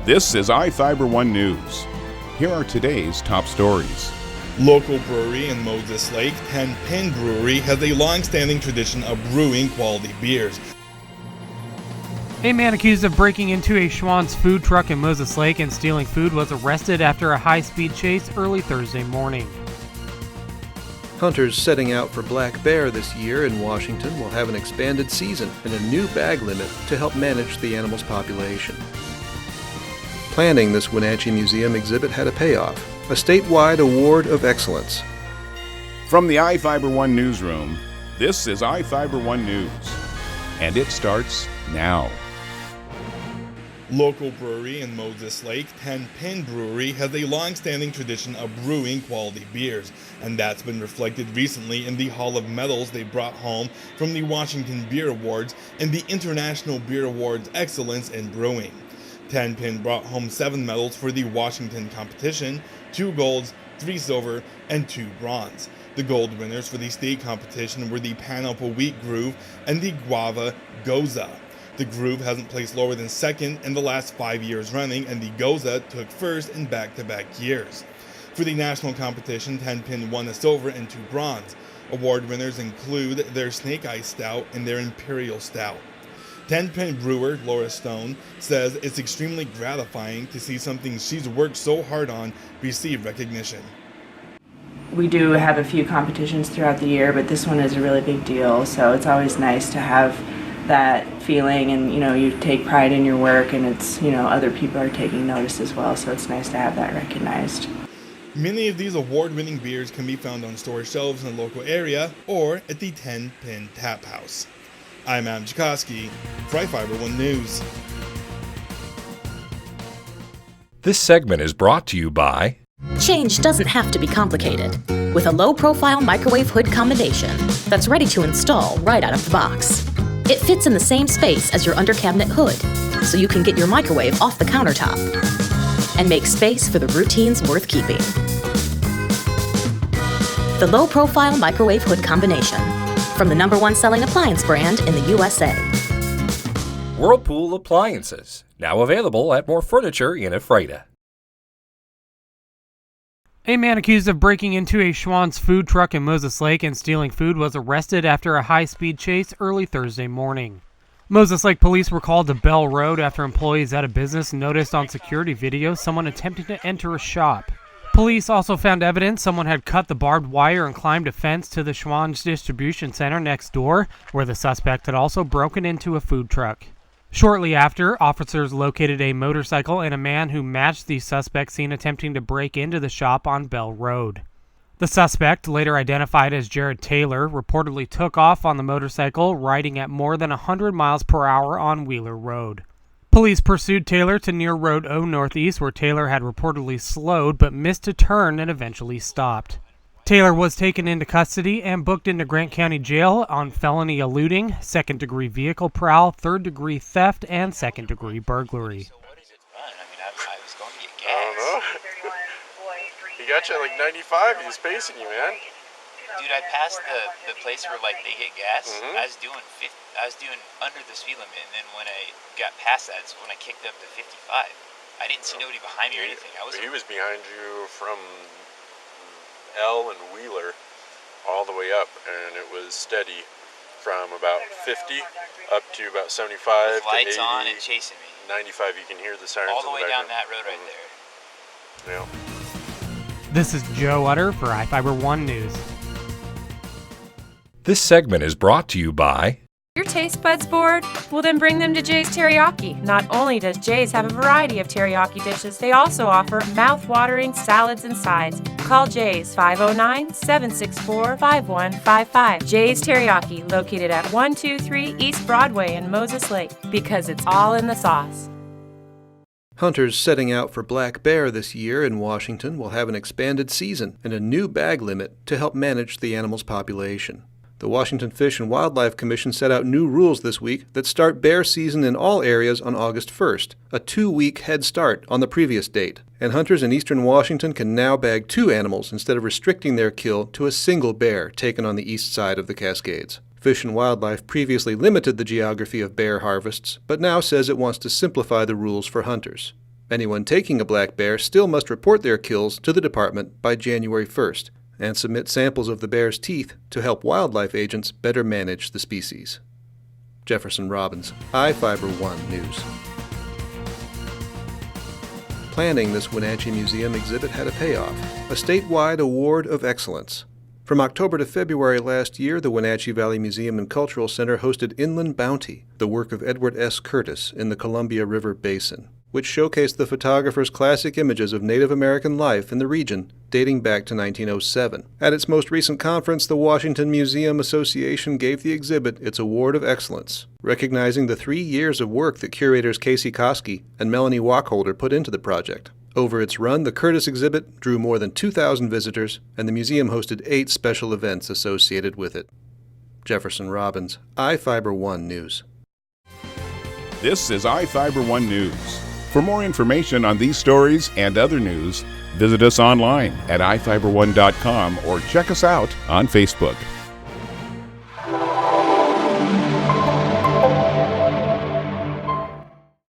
This is iFIBER 1 News. Here are today's top stories. Local brewery in Moses Lake, Tenpin Brewery, has a long-standing tradition of brewing quality beers. A man accused of breaking into a Schwann's food truck in Moses Lake and stealing food was arrested after a high-speed chase early Thursday morning. Hunters setting out for black bear this year in Washington will have an expanded season and a new bag limit to help manage the animal's population. Planning this Wenatchee Museum exhibit had a payoff, a statewide award of excellence. From the iFIBER 1 newsroom, this is iFIBER 1 News, and it starts now. Local brewery in Moses Lake, Tenpin Brewery, has a long-standing tradition of brewing quality beers, and that's been reflected recently in the Hall of Medals they brought home from the Washington Beer Awards and the International Beer Awards Excellence in Brewing. Tenpin brought home 7 medals for the Washington competition, 2 golds, 3 silver, and 2 bronze. The gold winners for the state competition were the Pineapple Wheat Groove and the Guava Goza. The Groove hasn't placed lower than second in the last 5 years running, and the Goza took first in back-to-back years. For the national competition, Tenpin won a silver and 2 bronze. Award winners include their Snake Eye Stout and their Imperial Stout. Tenpin brewer Laura Stone says it's extremely gratifying to see something she's worked so hard on receive recognition. We do have a few competitions throughout the year, but this one is a really big deal, so it's always nice to have that feeling, and you take pride in your work, and it's other people are taking notice as well, so it's nice to have that recognized. Many of these award-winning beers can be found on store shelves in the local area or at the Tenpin Tap House. I'm Adam Jakoski for iFIBER 1 News. This segment is brought to you by Change doesn't have to be complicated. With a low-profile microwave hood combination that's ready to install right out of the box. It fits in the same space as your under-cabinet hood, so you can get your microwave off the countertop and make space for the routines worth keeping. The low-profile microwave hood combination, from the #1 selling appliance brand in the USA. Whirlpool Appliances, now available at more furniture in Ephrata. A man accused of breaking into a Schwann's food truck in Moses Lake and stealing food was arrested after a high-speed chase early Thursday morning. Moses Lake police were called to Bell Road after employees at a business noticed on security video someone attempting to enter a shop. Police also found evidence someone had cut the barbed wire and climbed a fence to the Schwann's distribution center next door, where the suspect had also broken into a food truck. Shortly after, officers located a motorcycle and a man who matched the suspect seen attempting to break into the shop on Bell Road. The suspect, later identified as Jared Taylor, reportedly took off on the motorcycle, riding at more than 100 miles per hour on Wheeler Road. Police pursued Taylor to near Road O Northeast, where Taylor had reportedly slowed but missed a turn and eventually stopped. Taylor was taken into custody and booked into Grant County Jail on felony eluding, second-degree vehicle prowl, third-degree theft, and second-degree burglary. So what is it run? I mean, I was going to get gas. I don't know. He got you at like 95. He's pacing you, man. Dude, I passed the place where like they get gas. I was doing under the speed limit, and then when I got past that, it's when I kicked up to 55. I didn't see nobody behind me or anything. He was behind you from L and Wheeler all the way up, and it was steady from about 50 up to about 75 with lights to 80, on and chasing me. 95. You can hear the sirens all the way down background. that road right there. Yeah. This is Joe Utter for iFIBER 1 News. This segment is brought to you by Your taste buds bored? Well, then bring them to Jay's Teriyaki. Not only does Jay's have a variety of teriyaki dishes, they also offer mouth-watering salads and sides. Call Jay's 509-764-5155. Jay's Teriyaki, located at 123 East Broadway in Moses Lake, because it's all in the sauce. Hunters setting out for black bear this year in Washington will have an expanded season and a new bag limit to help manage the animal's population. The Washington Fish and Wildlife Commission set out new rules this week that start bear season in all areas on August 1st, a 2-week head start on the previous date. And hunters in eastern Washington can now bag 2 animals instead of restricting their kill to a single bear taken on the east side of the Cascades. Fish and Wildlife previously limited the geography of bear harvests, but now says it wants to simplify the rules for hunters. Anyone taking a black bear still must report their kills to the department by January 1st and submit samples of the bear's teeth to help wildlife agents better manage the species. Jefferson Robbins, iFIBER 1 News. Planning this Wenatchee Museum exhibit had a payoff, a statewide award of excellence. From October to February last year, the Wenatchee Valley Museum and Cultural Center hosted Inland Bounty, the work of Edward S. Curtis in the Columbia River Basin, which showcased the photographer's classic images of Native American life in the region dating back to 1907. At its most recent conference, the Washington Museum Association gave the exhibit its Award of Excellence, recognizing the 3 years of work that curators Casey Koski and Melanie Wachholder put into the project. Over its run, the Curtis exhibit drew more than 2,000 visitors, and the museum hosted 8 special events associated with it. Jefferson Robbins, iFIBER 1 News. This is iFIBER 1 News. For more information on these stories and other news, visit us online at iFiber1.com or check us out on Facebook.